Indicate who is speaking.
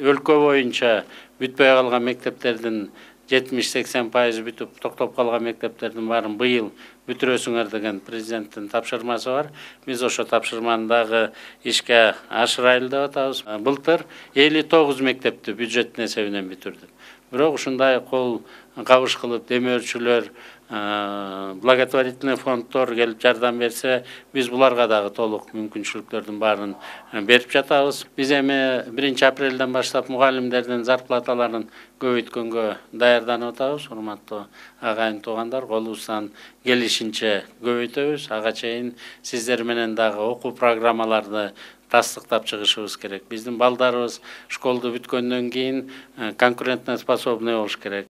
Speaker 1: өлкө боюнча бүтпөй калган мектептердин 70-80% бүтүп токтоп калган мектептердин баарын быйыл бүтүрөсүңөр деген президенттин тапшырмасы бар. Биз ошо тапшырманы дагы ишке ашырайлы деп атабыз. Былтыр 59 мектепти бюджеттин эсебинен бүтүрдүк. Бирок ушундай кол кабыш кылып демөөрчүлөр, благотворительный фонддор келип жардам берсе, биз буларга дагы толук мүмкүнчүлүктөрдүн баарын берип жатабыз. Биз эми 1-апрелден баштап мугалимдердин зарплаталарын көбөйткөнгө даярданып атабыз. Урматтуу агайын туугандар, колубуздан келишинче көбөйтөбүз. Ага чейин сиздер менен дагы окуу программаларды тастыктап чыгышыбыз керек. Биздин балдарыбыз школду бүткөндөн кийин конкурентно способный болуш керек.